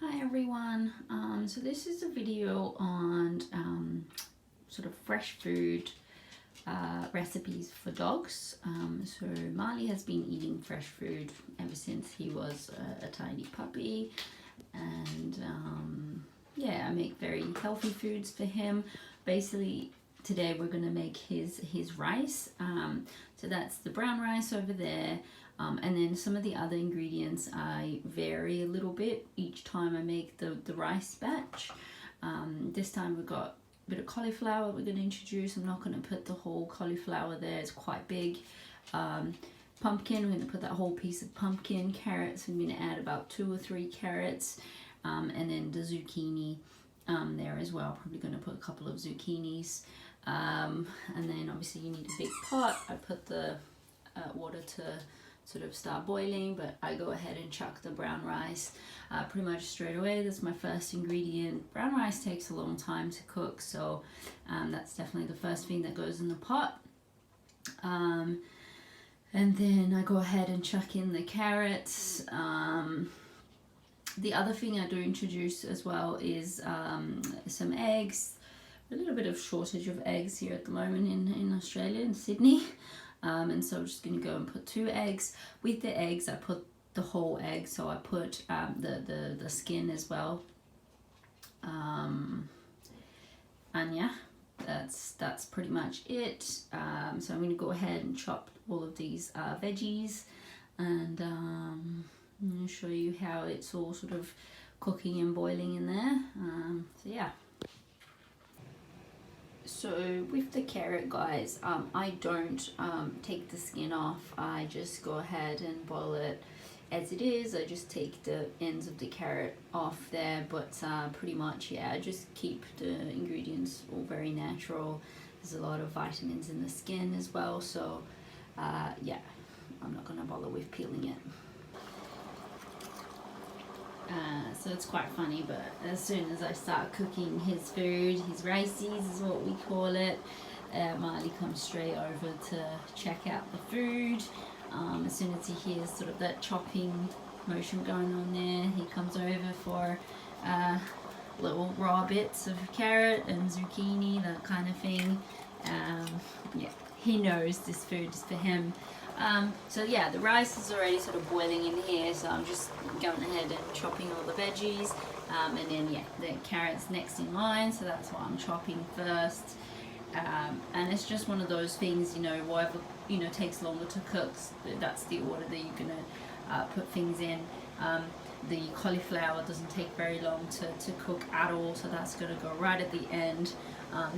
Hi everyone, so this is a video on sort of fresh food recipes for dogs. So Marley has been eating fresh food ever since he was a tiny puppy, and yeah, I make very healthy foods for him. Basically today we're going to make his rice. So that's the brown rice over there. And then some of the other ingredients I vary a little bit each time I make the rice batch. This time we've got a bit of cauliflower we're going to introduce. I'm not going to put the whole cauliflower there, it's quite big. Pumpkin, we're going to put that whole piece of pumpkin. Carrots, I'm going to add about 2 or 3 carrots. And then the zucchini there as well. Probably going to put a couple of zucchinis. And then obviously you need a big pot. I put the water to sort of start boiling, but I go ahead and chuck the brown rice pretty much straight away. That's my first ingredient. Brown rice takes a long time to cook, so that's definitely the first thing that goes in the pot. And then I go ahead and chuck in the carrots. The other thing I do introduce as well is some eggs. A little bit of shortage of eggs here at the moment in Australia, in Sydney. And so I'm just going to go and put 2 eggs. With the eggs, I put the whole egg, so I put the skin as well. And yeah, that's pretty much it. So I'm going to go ahead and chop all of these veggies, and I'm going to show you how it's all sort of cooking and boiling in there. So yeah. So with the carrot, guys, I don't take the skin off. I just go ahead and boil it as it is. I just take the ends of the carrot off there, but pretty much, yeah, I just keep the ingredients all very natural. There's a lot of vitamins in the skin as well, so yeah, I'm not gonna bother with peeling it. So it's quite funny, but as soon as I start cooking his food, his rices is what we call it, Marley comes straight over to check out the food. As soon as he hears sort of that chopping motion going on there, he comes over for little raw bits of carrot and zucchini, that kind of thing. Yeah, he knows this food is for him. So yeah, the rice is already sort of boiling in here, so I'm just going ahead and chopping all the veggies, and then yeah, the carrots next in line, so that's what I'm chopping first. And it's just one of those things, you know, whatever, you know, takes longer to cook, that's the order that you're gonna put things in. The cauliflower doesn't take very long to cook at all, so that's gonna go right at the end.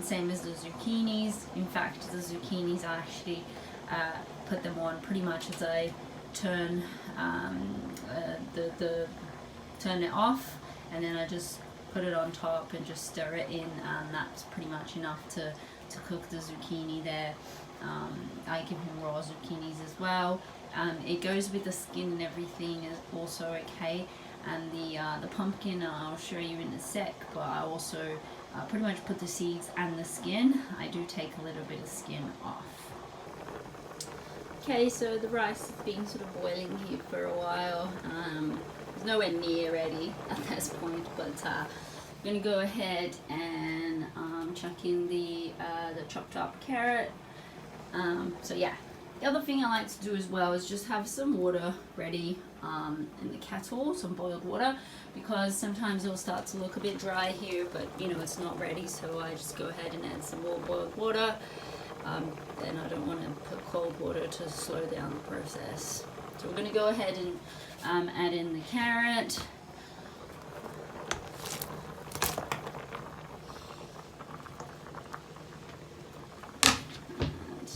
Same as the zucchinis. In fact, the zucchinis I actually put them on pretty much as I turn turn it off, and then I just put it on top and just stir it in, and that's pretty much enough to cook the zucchini there. I give him raw zucchinis as well. It goes with the skin and everything is also okay, and the pumpkin I'll show you in a sec, but I also pretty much put the seeds and the skin. I do take a little bit of skin off. Okay, so the rice has been sort of boiling here for a while. It's nowhere near ready at this point, but I'm going to go ahead and chuck in the chopped up carrot. So yeah, the other thing I like to do as well is just have some water ready in the kettle, some boiled water, because sometimes it'll start to look a bit dry here, but you know, it's not ready, so I just go ahead and add some more boiled water. Then I don't want to put cold water to slow down the process. So we're going to go ahead and add in the carrot. And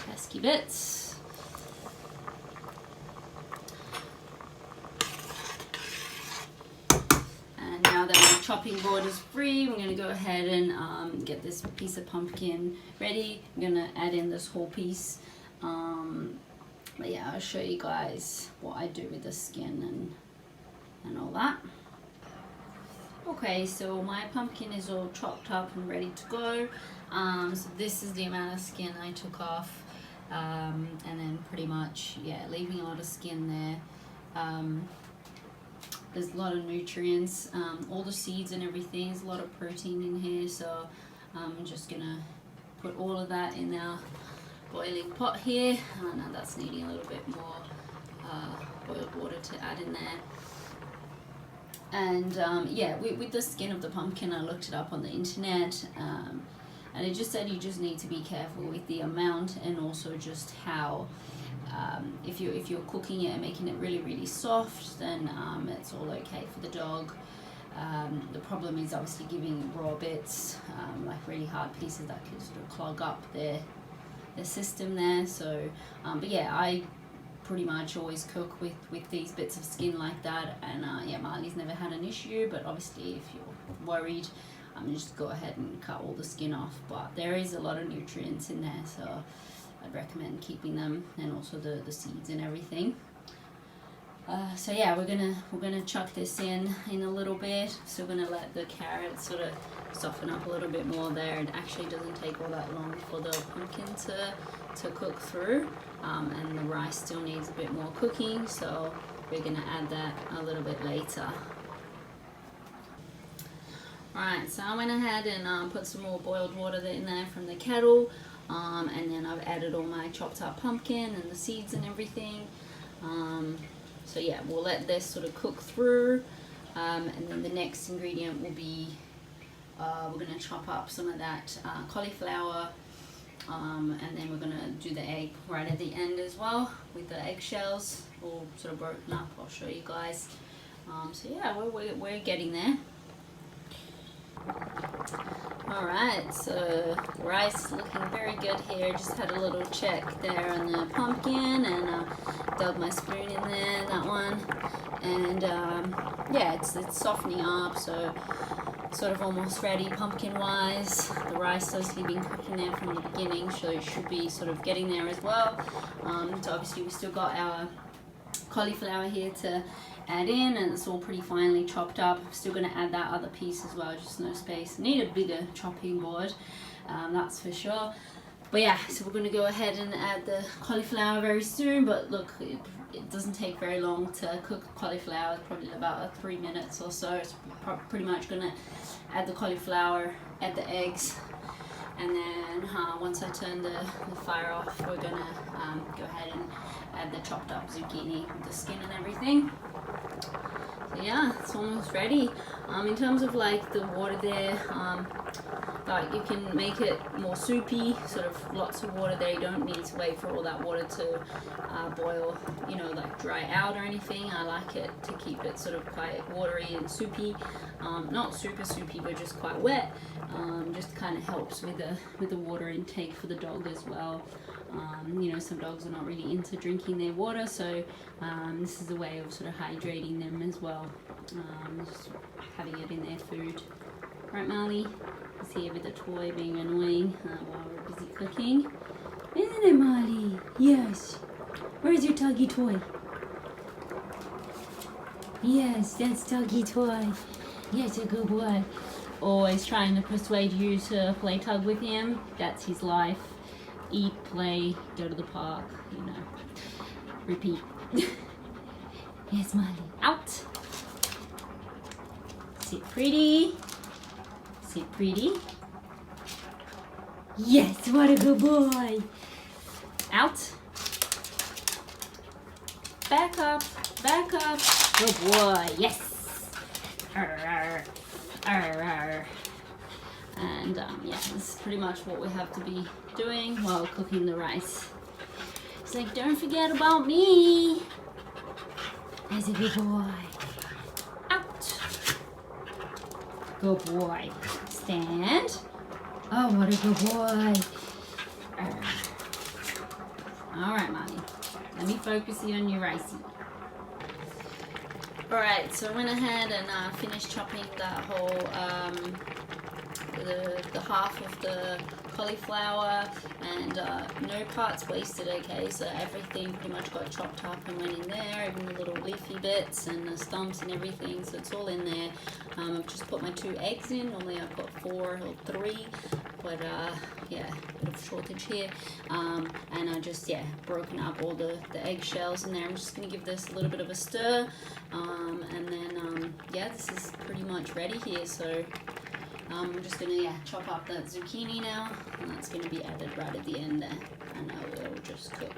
pesky bits. And now that my chopping board is free, we're going to go ahead and get this piece of pumpkin ready. I'm going to add in this whole piece. But yeah, I'll show you guys what I do with the skin and all that. Okay, so my pumpkin is all chopped up and ready to go. So this is the amount of skin I took off. And then pretty much, yeah, leaving a lot of skin there. there's a lot of nutrients, all the seeds and everything. There's a lot of protein in here, so I'm just gonna put all of that in our boiling pot here. Now that's needing a little bit more boiled water to add in there. And yeah, with the skin of the pumpkin, I looked it up on the internet, and it just said you just need to be careful with the amount, and also just how if you're cooking it and making it really soft, then it's all okay for the dog. The problem is obviously giving raw bits, like really hard pieces, that could sort of clog up their system there. So but yeah, I pretty much always cook with these bits of skin like that, and yeah, Marley's never had an issue. But obviously if you're worried, just go ahead and cut all the skin off. But there is a lot of nutrients in there, so I'd recommend keeping them, and also the seeds and everything. So yeah, we're gonna chuck this in a little bit. So we're gonna let the carrots sort of soften up a little bit more there. It actually doesn't take all that long for the pumpkin to cook through, and the rice still needs a bit more cooking, so we're gonna add that a little bit later. Alright, so I went ahead and put some more boiled water in there from the kettle, and then I've added all my chopped up pumpkin and the seeds and everything. So yeah, we'll let this sort of cook through, and then the next ingredient will be, we're going to chop up some of that cauliflower, and then we're going to do the egg right at the end as well, with the eggshells all sort of broken up. I'll show you guys. So yeah, we're getting there. Alright, so rice looking very good here. Just had a little check there on the pumpkin, and dug my spoon in there, that one. And yeah, it's softening up, so sort of almost ready pumpkin wise. The rice has been cooking there from the beginning, so it should be sort of getting there as well. So obviously we still got our cauliflower here to add in, and it's all pretty finely chopped up. I'm still going to add that other piece as well, just no space. Need a bigger chopping board, that's for sure. But yeah, so we're going to go ahead and add the cauliflower very soon. But look, it doesn't take very long to cook cauliflower, probably about 3 minutes or so. It's pretty much going to add the cauliflower, add the eggs, and then once I turn the fire off, we're going to go ahead and add the chopped up zucchini with the skin and everything. So yeah, it's almost ready. In terms of like the water there, like you can make it more soupy, sort of lots of water there. You don't need to wait for all that water to boil, you know, like dry out or anything. I like it to keep it sort of quite watery and soupy, not super soupy, but just quite wet. Just kind of helps with the water intake for the dog as well. You know, some dogs are not really into drinking their water, so this is a way of sort of hydrating them as well, just having it in their food. Right, Marley? He's here with the toy being annoying while we're busy cooking. Isn't it, Marley? Yes. Where's your Tuggy toy? Yes, that's Tuggy toy. Yes, a good boy. Always trying to persuade you to play tug with him. That's his life. Eat, play, go to the park, you know. Repeat. Yes, Marley. Out. Sit pretty. Sit pretty. Yes, what a good boy. Out. Back up. Back up. Good boy. Yes. Arr, arr. Arr, arr. And yeah, this is pretty much what we have to be doing while cooking the rice. It's like, don't forget about me. There's a good boy. Out. Good boy. Stand. Oh, what a good boy. Alright, Mommy. Let me focus you on your ricey. Alright, so I went ahead and finished chopping that whole the half of the cauliflower, and no parts wasted, okay, so everything pretty much got chopped up and went in there, even the little leafy bits and the stumps and everything, so it's all in there. I've just put my 2 eggs in. Normally I've got 4 or 3, but yeah, bit of shortage here. And I just, yeah, broken up all the eggshells in there. I'm just gonna give this a little bit of a stir, and then yeah, this is pretty much ready here. So I'm just gonna, yeah, chop up that zucchini now, and that's gonna be added right at the end there, and it'll just cook.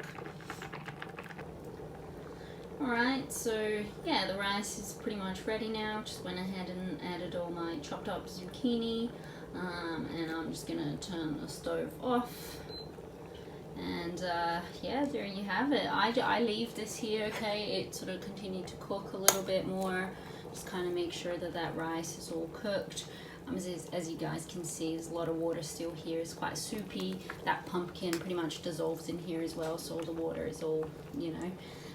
Alright, so yeah, the rice is pretty much ready now. Just went ahead and added all my chopped up zucchini, and I'm just gonna turn the stove off. And yeah, there you have it. I leave this here, okay, it sort of continued to cook a little bit more. Just kind of make sure that that rice is all cooked. As you guys can see, there's a lot of water still here. It's quite soupy. That pumpkin pretty much dissolves in here as well, so all the water is all, you know,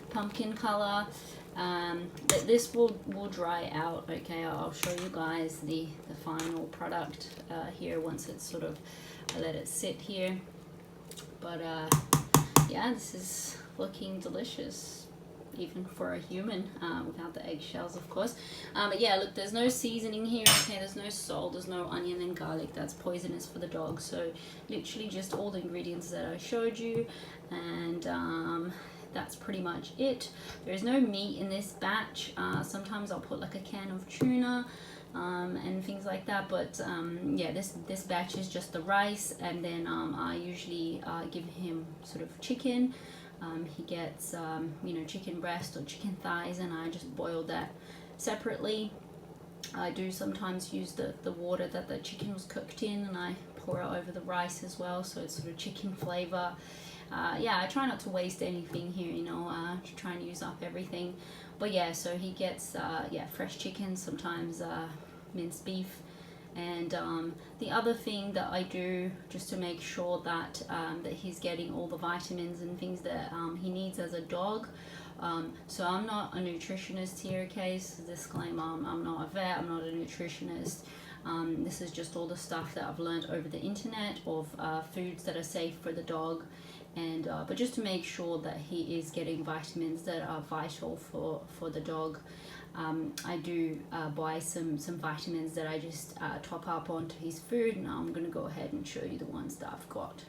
pumpkin color. But this will dry out, okay. I'll show you guys the final product here once it's sort of, I let it sit here. But yeah, this is looking delicious, even for a human, without the eggshells, of course. But yeah, look, there's no seasoning here, okay, there's no salt, there's no onion and garlic, that's poisonous for the dog. So literally just all the ingredients that I showed you, and that's pretty much it. There's no meat in this batch. Sometimes I'll put like a can of tuna and things like that, but yeah, this batch is just the rice, and then I usually give him sort of chicken. He gets you know, chicken breast or chicken thighs, and I just boil that separately. I do sometimes use the water that the chicken was cooked in, and I pour it over the rice as well, so it's sort of chicken flavor. Yeah, I try not to waste anything here, you know, to try and use up everything. But yeah, so he gets yeah, fresh chicken, sometimes minced beef. And the other thing that I do just to make sure that that he's getting all the vitamins and things that he needs as a dog. So I'm not a nutritionist here, okay, so disclaimer, I'm not a vet, I'm not a nutritionist. This is just all the stuff that I've learned over the internet of foods that are safe for the dog. And but just to make sure that he is getting vitamins that are vital for the dog, I do buy some vitamins that I just top up onto his food, and I'm going to go ahead and show you the ones that I've got.